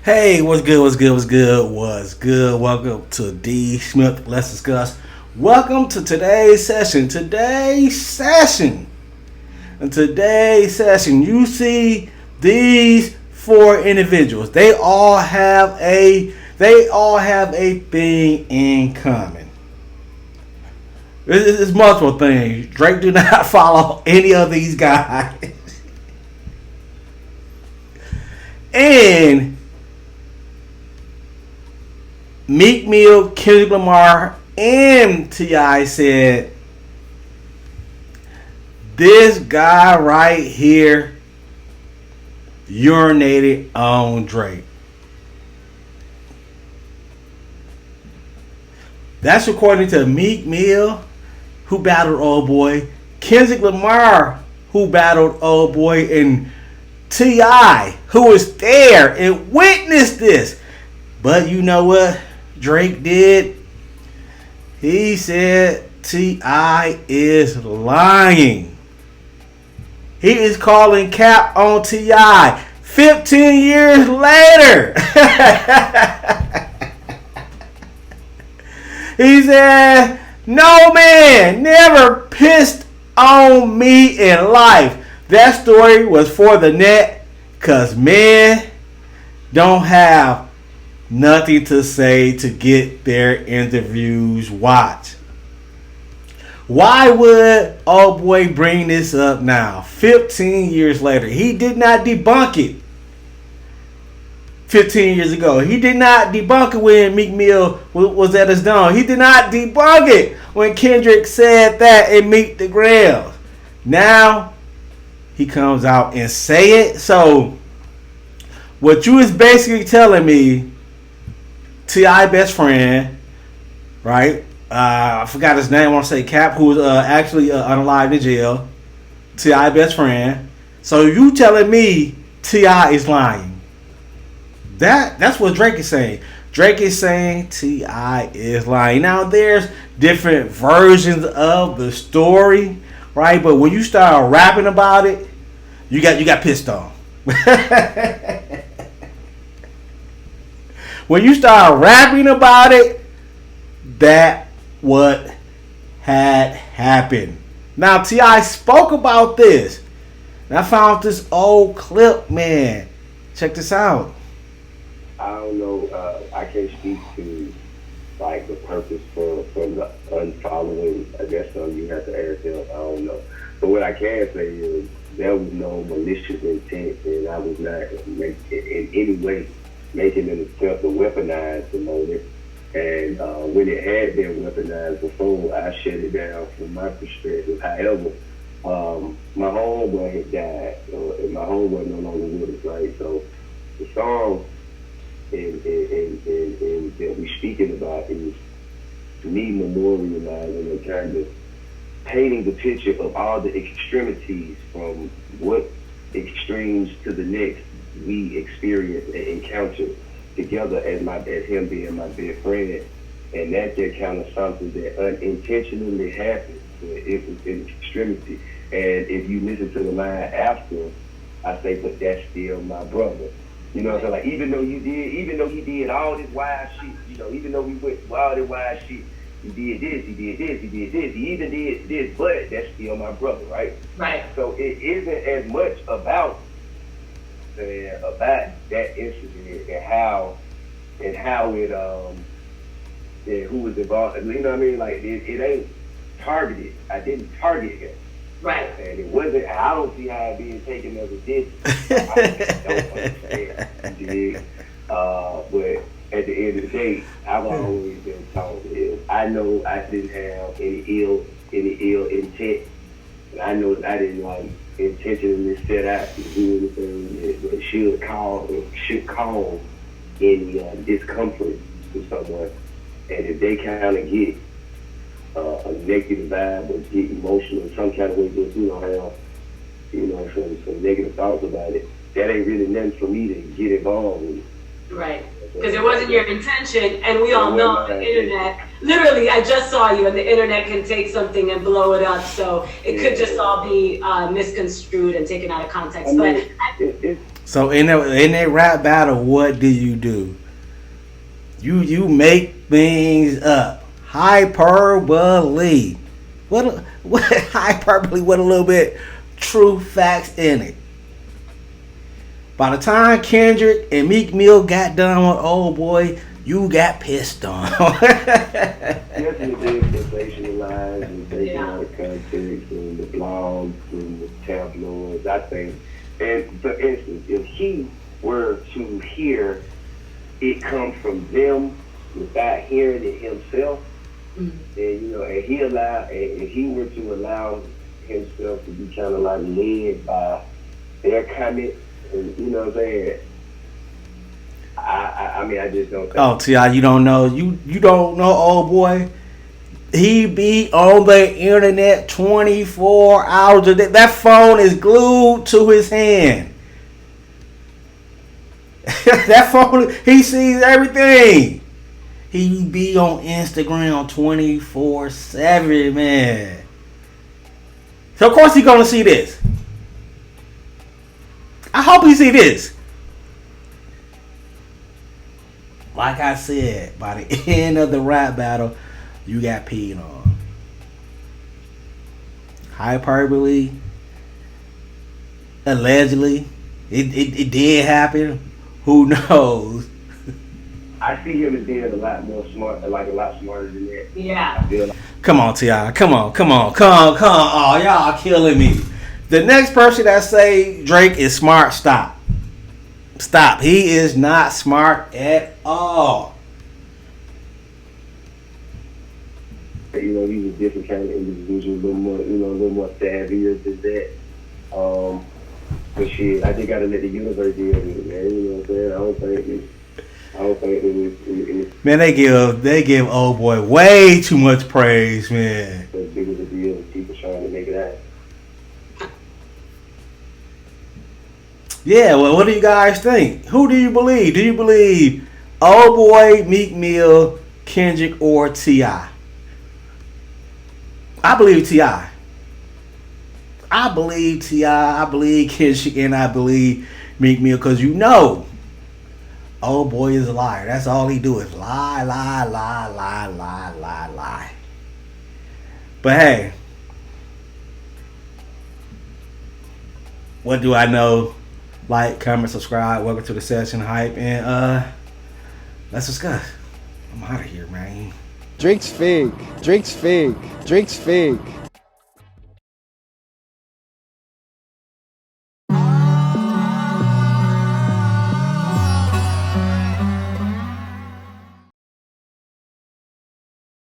Hey, what's good? What's good? What's good? What's good? Welcome to D Smith. Let's discuss. Welcome to today's session. You see these four individuals. They all have a thing in common. It's multiple things. Drake do not follow any of these guys, and Meek Mill, Kendrick Lamar, and T.I. said, this guy right here urinated on Drake. That's according to Meek Mill, who battled Old Boy, Kendrick Lamar, who battled Old Boy, and T.I., who was there and witnessed this. But you know what Drake did? He said T.I. is lying. He is calling cap on T.I. 15 years later. He said, no man never pissed on me in life. That story was for the net, because men don't have nothing to say to get their interviews watched. Why would old boy bring this up now? 15 years later. He did not debunk it 15 years ago. He did not debunk it when Meek Mill was at his dome. He did not debunk it when Kendrick said that and Meet the Grams. Now he comes out and say it. So what you is basically telling me, T.I. best friend, right? I forgot his name. I want to say Cap, who was actually unalived in jail. T.I. best friend. So you telling me T.I. is lying? That's what Drake is saying. Drake is saying T.I. is lying. Now there's different versions of the story, right? But when you start rapping about it, you got pissed off. When you start rapping about it, that what had happened. Now T.I. spoke about this, and I found this old clip, man. Check this out. I don't know. I can't speak to like the purpose for the unfollowing. I guess you have to ask them. I don't know. But what I can say is there was no malicious intent, and I was not in any way making an attempt to weaponize the moment. And when it had been weaponized before, I shut it down from my perspective. However, my homeboy had died, and my homeboy no longer with us, right? So the song and that we're speaking about is me memorializing and kind of painting the picture of all the extremities from what extremes to the next we experienced and encountered together as him being my best friend. And that's that kind of something that unintentionally happened. It was an extremity. And if you listen to the line after, I say, but that's still my brother. You know what I'm saying? Like, even though he did all this wild shit, even though we went all this wild shit, he did this, he even did this, but that's still my brother, right? Right. So it isn't as much about that incident and how it and who was involved. You know what I mean? Like it ain't targeted. I didn't target him. Right. And it wasn't. I don't see how it being taken as a diss. I don't understand. You dig? But at the end of the day, I've always been taught this. I know I didn't have any ill intent. I know that I didn't intentionally set out to do anything that should cause any discomfort to someone. And if they kind of get a negative vibe or get emotional in some kind of way, just have some negative thoughts about it, that ain't really nothing for me to get involved with. Right. because it wasn't your intention, and we all know the internet. Literally, I just saw you, and the internet can take something and blow it up. So it could just all be misconstrued and taken out of context. So in that rap battle, what do? You make things up. Hyperbole. What hyperbole with a little bit true facts in it. By the time Kendrick and Meek Mill got done with Old Boy, you got pissed on. Definitely did sensationalize and taken out of context and the blogs and the tabloids, I think. And for instance, if he were to hear it come from them without hearing it himself, and and if he were to allow himself to be kind of like led by their comments, and you know what I'm saying, I mean, I just don't think. Oh, T.I., you don't know. You don't know Old Boy. He be on the internet 24 hours a day. That phone is glued to his hand. That phone, he sees everything. He be on Instagram 24/7, man. So of course he's gonna see this. I hope he see this. Like I said, by the end of the rap battle, you got peed on. Hyperbole. Allegedly. It did happen. Who knows? I see him as being a lot more smart, like a lot smarter than that. Yeah. I feel like. Come on, T.I. Come on. Oh, y'all killing me. The next person that say Drake is smart, stop. He is not smart at all. He's a different kind of individual, a little more savvier than that. But shit, I just gotta let the universe deal with it, man. You know what I'm saying? I don't think it. Man, they give Old Boy way too much praise, man. As big of a deal as people trying to make it out. Yeah, well, what do you guys think? Who do you believe? Do you believe Old Boy, Meek Mill, Kendrick, or T.I.? I believe T.I. I believe Kendrick, and I believe Meek Mill, because Old Boy is a liar. That's all he do is lie. But hey, what do I know? Like, comment, subscribe. Welcome to the session, Hype, and let's discuss. I'm out of here, man. Drake's fake.